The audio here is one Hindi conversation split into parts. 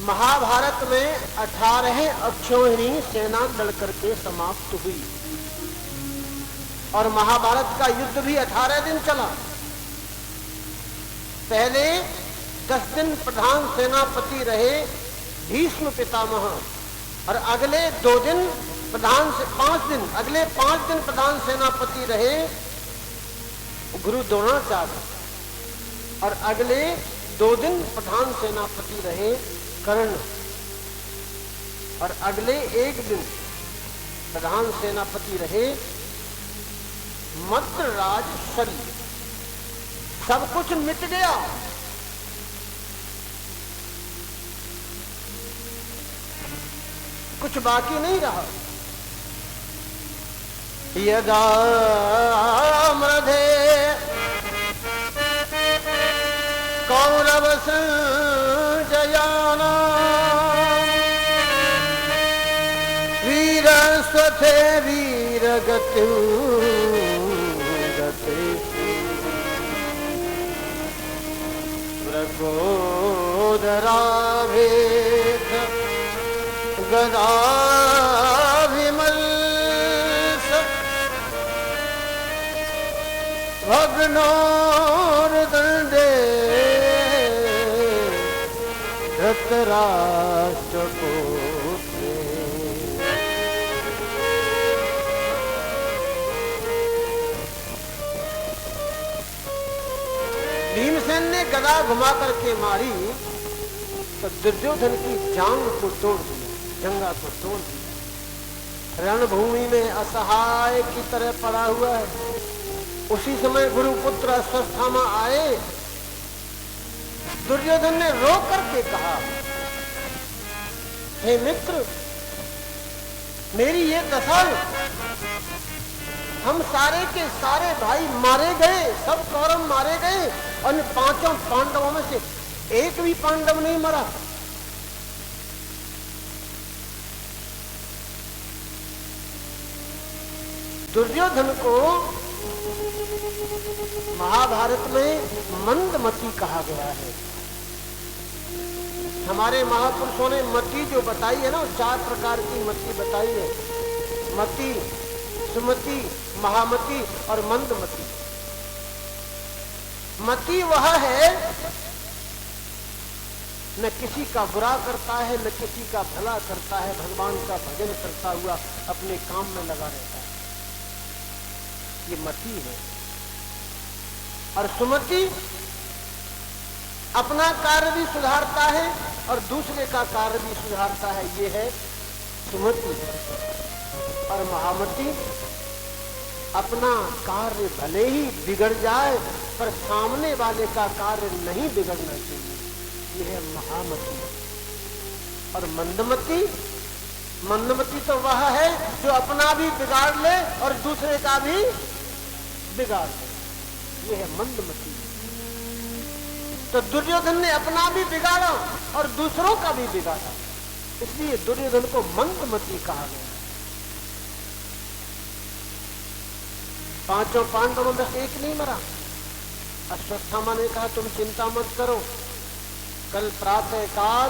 महाभारत में 18 अक्षौहिणी सेना लड़ करके समाप्त हुई और महाभारत का युद्ध भी 18 दिन चला। पहले 10 दिन प्रधान सेनापति रहे भीष्म पितामह और अगले 2 दिन प्रधान से 5 दिन अगले 5 दिन प्रधान सेनापति रहे गुरु द्रोणाचार्य और अगले 2 दिन प्रधान सेनापति रहे कर्ण और अगले 1 दिन प्रधान सेनापति रहे मद्रराज शल्य। सब कुछ मिट गया। कुछ बाकी नहीं रहा। यदा मृधे कौरव संजयाना वीर स्वथे वीर गति मृगोदराभेद गदाभिमल्स भग्नोर्दण्डे धृतराष्ट्रपुत्रे। भीमसेन ने गदा घुमा करके मारी तो दुर्योधन की जांग को तोड़ दिया, जंगा को तोड़ दिया। रणभूमि में असहाय की तरह पड़ा हुआ है। उसी समय गुरुपुत्र अश्वत्थामा आए। दुर्योधन ने रो करके कहा, हे मित्र, मेरी ये दशा, हम सारे के सारे भाई मारे गए, सब कौरव मारे गए और 5 पांडवों में से एक भी पांडव नहीं मरा। दुर्योधन को महाभारत में मंदमती कहा गया है। हमारे महापुरुषों ने मति जो बताई है ना, 4 प्रकार की मति बताई है। मति, सुमति, महामति और मंदमति। मति वह है न किसी का बुरा करता है न किसी का भला करता है, भगवान का भजन करता हुआ अपने काम में लगा रहता है, ये मति है। और सुमति अपना कार्य भी सुधारता है और दूसरे का कार्य भी सुधारता है, ये है सुमति। और महामति अपना कार्य भले ही बिगड़ जाए पर सामने वाले का कार्य नहीं बिगड़ना चाहिए, ये है महामति। और मंदमति, मंदमति तो वह है जो अपना भी बिगाड़ ले और दूसरे का भी बिगाड़ ले, ये है मंदमति। तो दुर्योधन ने अपना भी बिगाड़ा और दूसरों का भी बिगाड़ा, इसलिए दुर्योधन को मंदमति कहा गया। 5 पांडवों में से एक नहीं मरा। अश्वत्थामा ने कहा, तुम चिंता मत करो, कल प्रातः काल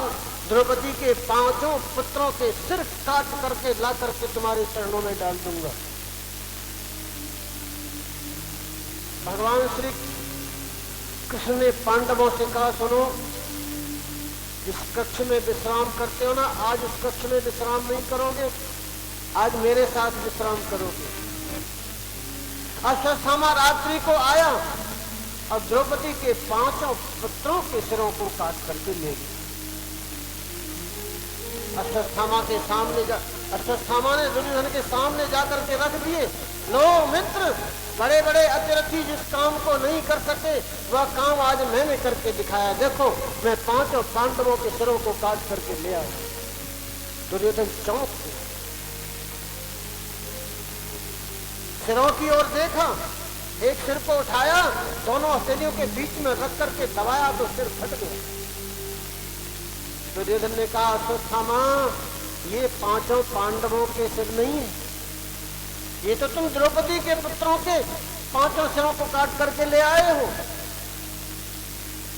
द्रौपदी के 5 पुत्रों के सिर काट करके ला करके तुम्हारे चरणों में डाल दूंगा। भगवान श्री कृष्ण ने पांडवों से कहा, सुनो, जिस कक्ष में विश्राम करते हो ना, आज उस कक्ष में विश्राम नहीं करोगे, आज मेरे साथ विश्राम करोगे। अश्वत्थामा रात्रि को आया और द्रौपदी के 5 पुत्रों के सिरों को काट करके ले गया। अश्वत्थामा ने दुर्योधन के सामने जाकर के रख दिए। लो मित्र, बड़े बड़े अतिरथी जिस काम को नहीं कर सके वह काम आज मैंने करके दिखाया। देखो, मैं 5 पांडवों के सिरों को काट करके ले आया। दुर्योधन चौंक गया, सिरों की ओर देखा, एक सिर को उठाया, दोनों हथेलियों के बीच में रख करके दबाया तो सिर फट गया। दुर्योधन ने कहा, अश्वत्थामा, ये 5 पांडवों के सिर नहीं है, ये तो तुम द्रौपदी के पुत्रों के 5 सिरों को काट करके ले आए हो।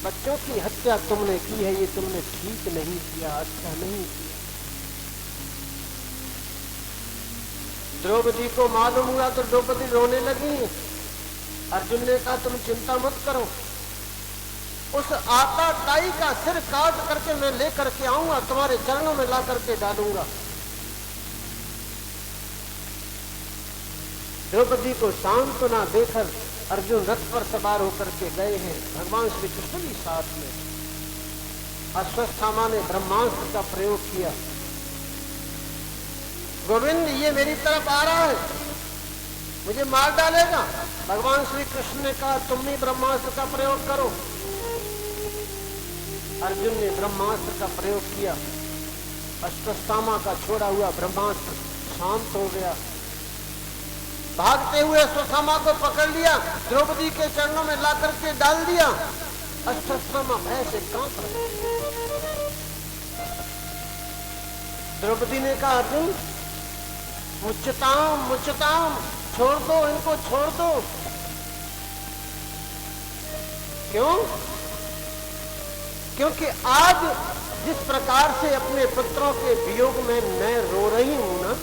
बच्चों की हत्या तुमने की है, ये तुमने ठीक नहीं किया, अच्छा नहीं किया। द्रौपदी को मालूम हुआ तो द्रौपदी रोने लगी। अर्जुन ने कहा तुम चिंता मत करो, उस आताताई का सिर काट करके मैं लेकर के आऊंगा, तुम्हारे चरणों में ला करके डालूंगा। द्रौपदी को सांत्वना देकर अर्जुन रथ पर सवार होकर के गए हैं, भगवान श्री कृष्ण भी साथ में। अश्वत्थामा ने ब्रह्मास्त्र का प्रयोग किया। गोविंद ये मेरी तरफ आ रहा है, मुझे मार डालेगा। भगवान श्री कृष्ण ने कहा तुम भी ब्रह्मास्त्र का प्रयोग करो। अर्जुन ने ब्रह्मास्त्र का प्रयोग किया। अश्वत्थामा का छोड़ा हुआ ब्रह्मास्त्र शांत हो गया। भागते हुए अश्वत्थामा को पकड़ लिया, द्रौपदी के चरणों में ला करके डाल दिया। अश्वत्थामा भय से कांप रहे। द्रौपदी ने कहा अर्जुन मुच्यताम मुच्यताम, छोड़ दो इनको, छोड़ दो। क्यों? क्योंकि आज जिस प्रकार से अपने पुत्रों के वियोग में मैं रो रही हूं ना,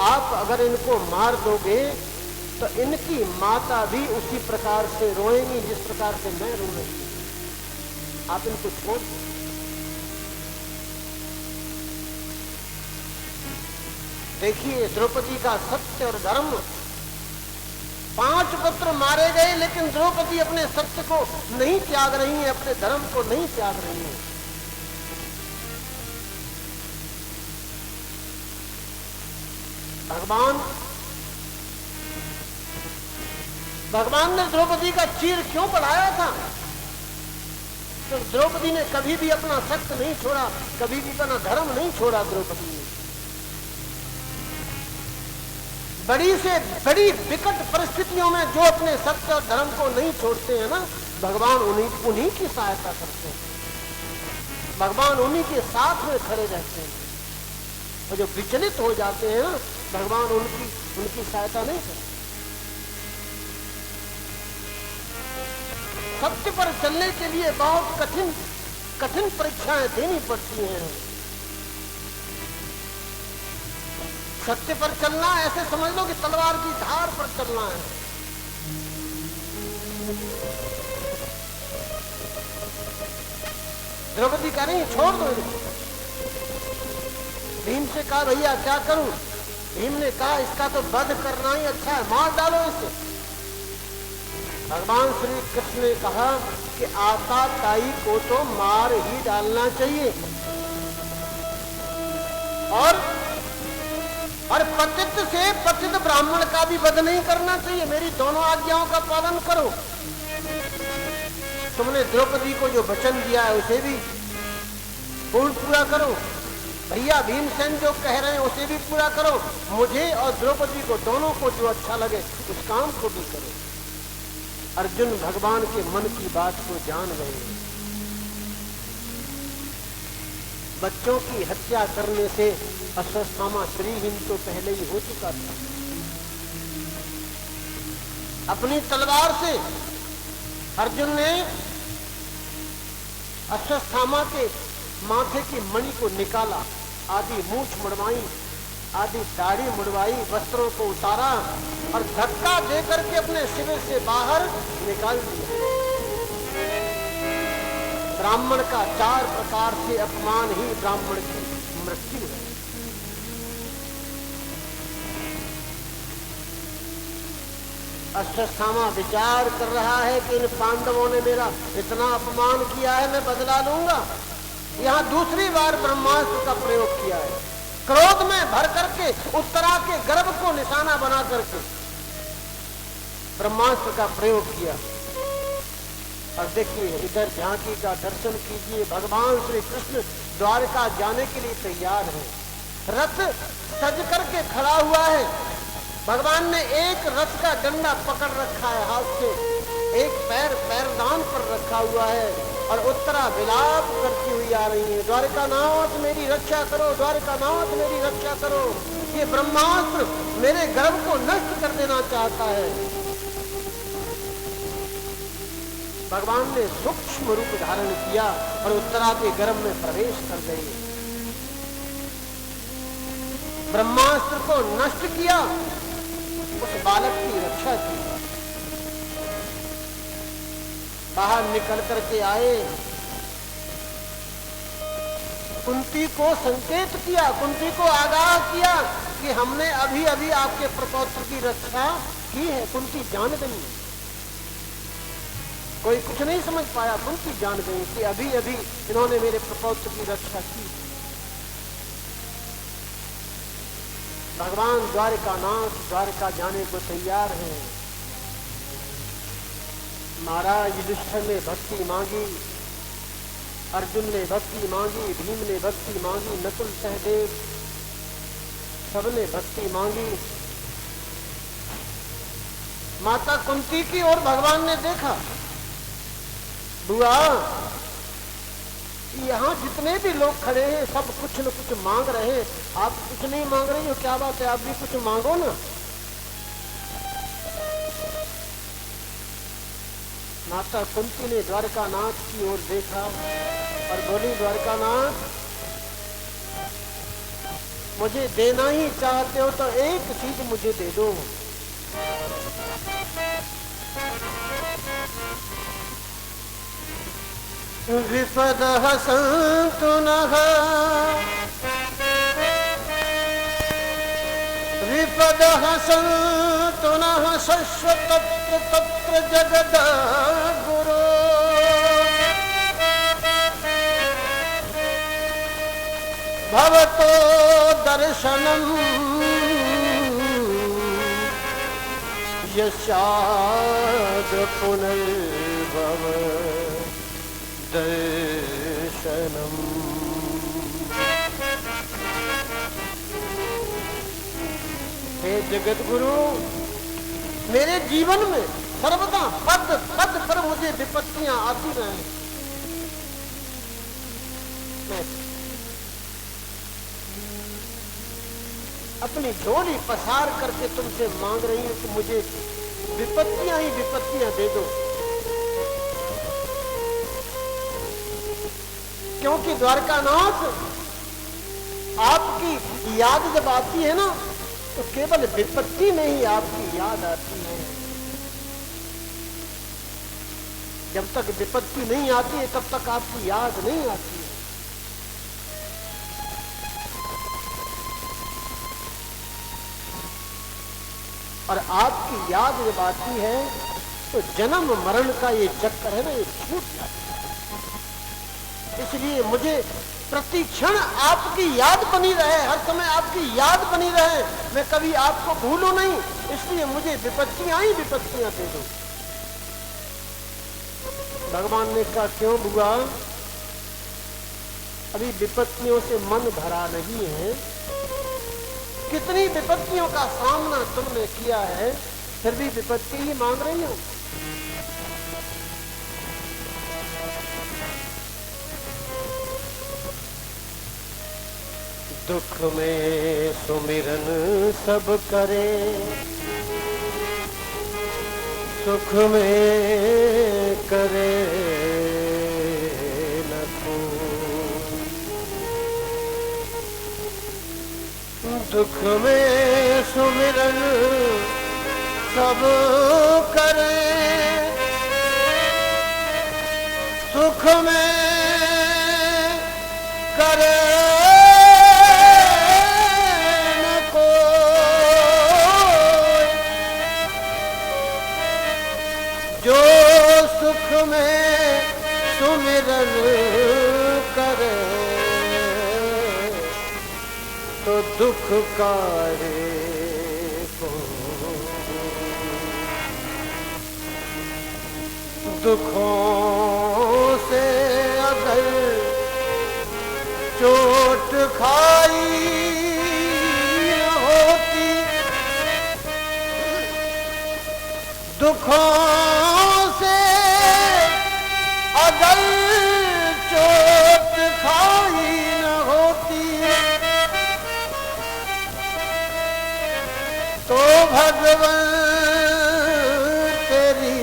आप अगर इनको मार दोगे तो इनकी माता भी उसी प्रकार से रोएंगी जिस प्रकार से मैं रो रही हूं। आप इनको छोड़ दो। देखिए द्रौपदी का सत्य और धर्म। 5 पुत्र मारे गए, लेकिन द्रौपदी अपने सत्य को नहीं त्याग रही है, अपने धर्म को नहीं त्याग रही है। भगवान ने द्रौपदी का चीर क्यों बढ़ाया था? तो द्रौपदी ने कभी भी अपना सत्य नहीं छोड़ा, कभी भी अपना धर्म नहीं छोड़ा। द्रौपदी ने बड़ी से बड़ी विकट परिस्थितियों में जो अपने सत्य और धर्म को नहीं छोड़ते हैं ना, भगवान उन्हीं की सहायता करते हैं। भगवान उन्हीं के साथ में खड़े रहते हैं। और जो विचलित हो जाते हैं ना, भगवान उनकी सहायता नहीं करते। सत्य पर चलने के लिए बहुत कठिन परीक्षाएं देनी पड़ती हैं। सत्य पर चलना ऐसे समझ लो कि तलवार की धार पर चलना है। द्रौपदी कह रही छोड़ दो इनको। भीम से कहा भैया क्या करूं? भीम ने कहा इसका तो वध करना ही अच्छा है, मार डालो इसे। भगवान श्री कृष्ण ने कहा कि आताताई को तो मार ही डालना चाहिए, और पतित से पतित ब्राह्मण का भी वध नहीं करना चाहिए। मेरी दोनों आज्ञाओं का पालन करो। तुमने द्रौपदी को जो वचन दिया है उसे भी पूरा करो। भैया भीमसेन जो कह रहे हैं उसे भी पूरा करो। मुझे और द्रौपदी को दोनों को जो अच्छा लगे उस काम को भी करो। अर्जुन भगवान के मन की बात को जान गए। बच्चों की हत्या करने से अश्वत्थामा श्रीहीन तो पहले ही हो चुका था। अपनी तलवार से अर्जुन ने अश्वत्थामा के माथे की मणि को निकाला, आधी मूंछ मुड़वाई, आधी दाढ़ी मुड़वाई, वस्त्रों को उतारा और धक्का देकर के अपने शिविर से बाहर निकाल दिया। ब्राह्मण का 4 प्रकार से अपमान ही ब्राह्मण की मृत्यु है। अश्वत्थामा विचार कर रहा है कि इन पांडवों ने मेरा इतना अपमान किया है, मैं बदला लूंगा। यहाँ दूसरी बार ब्रह्मास्त्र का प्रयोग किया है। क्रोध में भर करके उत्तरा के गर्भ को निशाना बना करके ब्रह्मास्त्र का प्रयोग किया। और देखिए इधर झांकी का दर्शन कीजिए। भगवान श्री कृष्ण द्वारका जाने के लिए तैयार है। रथ सज करके खड़ा हुआ है। भगवान ने एक रथ का डंडा पकड़ रखा है हाथ से, एक पैर पैरदान पर रखा हुआ है और उत्तरा विलाप करती हुई आ रही है, द्वारकानाथ मेरी रक्षा करो, द्वारकानाथ मेरी रक्षा करो। ये ब्रह्मास्त्र मेरे गर्भ को नष्ट कर देना चाहता है। भगवान ने सूक्ष्म रूप धारण किया और उत्तरा के गर्भ में प्रवेश कर गए। ब्रह्मास्त्र को नष्ट किया, उस बालक की रक्षा की। बाहर निकल करके आए, कुंती को संकेत किया, कुंती को आगाह किया कि हमने अभी अभी आपके प्रपौत्र की रक्षा की है। कुंती जान गई, कोई कुछ नहीं समझ पाया, कुंती जान गई कि अभी अभी इन्होंने मेरे प्रपौत्र की रक्षा की। भगवान द्वारिकानाथ द्वारिका जाने को तैयार हैं। महाराज युधिष्ठिर ने भक्ति मांगी, अर्जुन ने भक्ति मांगी, भीम ने भक्ति मांगी, नकुल सहदेव सबने भक्ति मांगी। माता कुंती की ओर भगवान ने देखा, बुआ यहाँ जितने भी लोग खड़े हैं सब कुछ न कुछ मांग रहे हैं, आप कुछ नहीं मांग रही हो, क्या बात है, आप भी कुछ मांगो ना। माता कुंती ने द्वारकानाथ की ओर देखा और बोली, द्वारकानाथ मुझे देना ही चाहते हो तो एक चीज मुझे दे दो। विपदः सन्तु नः, विपदः सन्तु नः शश्वतत्र तत्र जगद्गुरो। भवतो दर्शनं यस्याद्य पुनर्भव दर्शनम। हे जगत गुरु, मेरे जीवन में सर्वदा पद पद पर मुझे विपत्तियां आती रहें। मैं अपनी झोली पसार करके तुमसे मांग रही हूं कि मुझे विपत्तियां ही विपत्तियां दे दो। क्योंकि द्वारकानाथ आपकी याद जब आती है ना तो केवल विपत्ति में ही आपकी याद आती है। जब तक विपत्ति नहीं आती है तब तक आपकी याद नहीं आती है। और आपकी याद जब आती है तो जन्म मरण का ये चक्कर है ना, ये छूट जाता है। इसलिए मुझे प्रति क्षण आपकी याद बनी रहे, हर समय आपकी याद बनी रहे, मैं कभी आपको भूलूं नहीं, इसलिए मुझे विपत्तियां ही विपत्तियां दे दो। भगवान ने कहा, क्यों बुआ, अभी विपत्तियों से मन भरा नहीं है? कितनी विपत्तियों का सामना तुमने किया है, फिर भी विपत्ति ही मांग रही हो। दुख में सुमिरन सब करे, सुख में करे न कोई। दुख में सुमिरन सब करे, सुख में करे में सुमिरन करे, तो दुख काहे को। दुखों से अगर चोट खाई होती, दुखों से अगर चोट खाई न होती, तो भगवान तेरी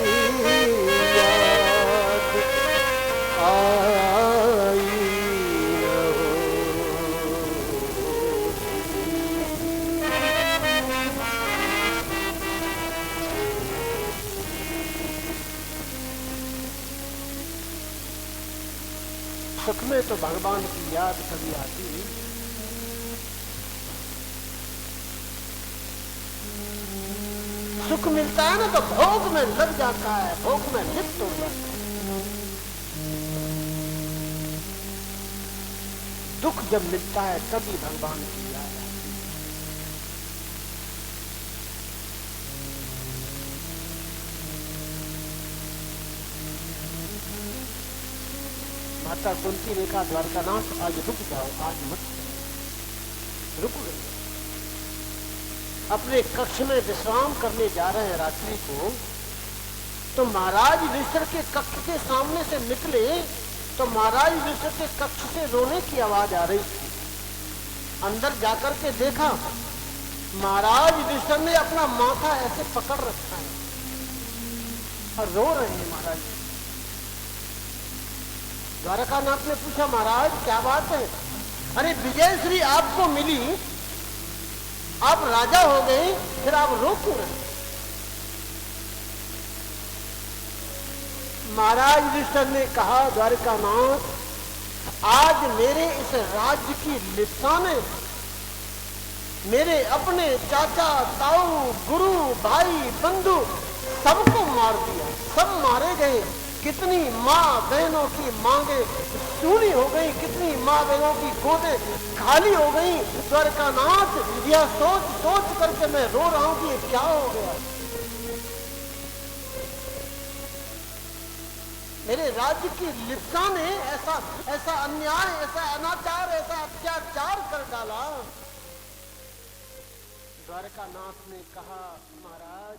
याद सुख में तो भगवान की याद कभी आती नहीं। सुख मिलता है ना तो भोग में लग जाता है, भोग में लिप्त हो जाता है। दुख जब मिलता है तभी भगवान की याद आती है। माता कुंती ने कहा द्वारकानाथ आज रुक जाओ, आज मत रुक गए। अपने कक्ष में विश्राम करने जा रहे हैं रात्रि को, तो महाराज युधिष्ठिर के कक्ष के सामने से निकले तो महाराज युधिष्ठिर के कक्ष से रोने की आवाज आ रही थी। अंदर जाकर के देखा, महाराज युधिष्ठिर ने अपना माथा ऐसे पकड़ रखा है और रो रहे हैं महाराज। द्वारकानाथ ने पूछा, महाराज क्या बात है? अरे विजयश्री आपको मिली, आप राजा हो गए, फिर आप रो क्यों रहे? महाराज युधिष्ठिर ने कहा, द्वारकानाथ आज मेरे इस राज्य की लिप्सा ने मेरे अपने चाचा, ताऊ, गुरु, भाई, बंधु सबको मार दिया, सब मारे गए। कितनी माँ बहनों की मांगे सूनी हो गई, कितनी माँ बहनों की गोदें खाली हो गई। द्वारकानाथ यह सोच सोच करके मैं रो रहा हूं कि ये क्या हो गया। मेरे राज्य की लिप्सा ने ऐसा अन्याय, ऐसा अनाचार, ऐसा अत्याचार कर डाला। द्वारकानाथ ने कहा, महाराज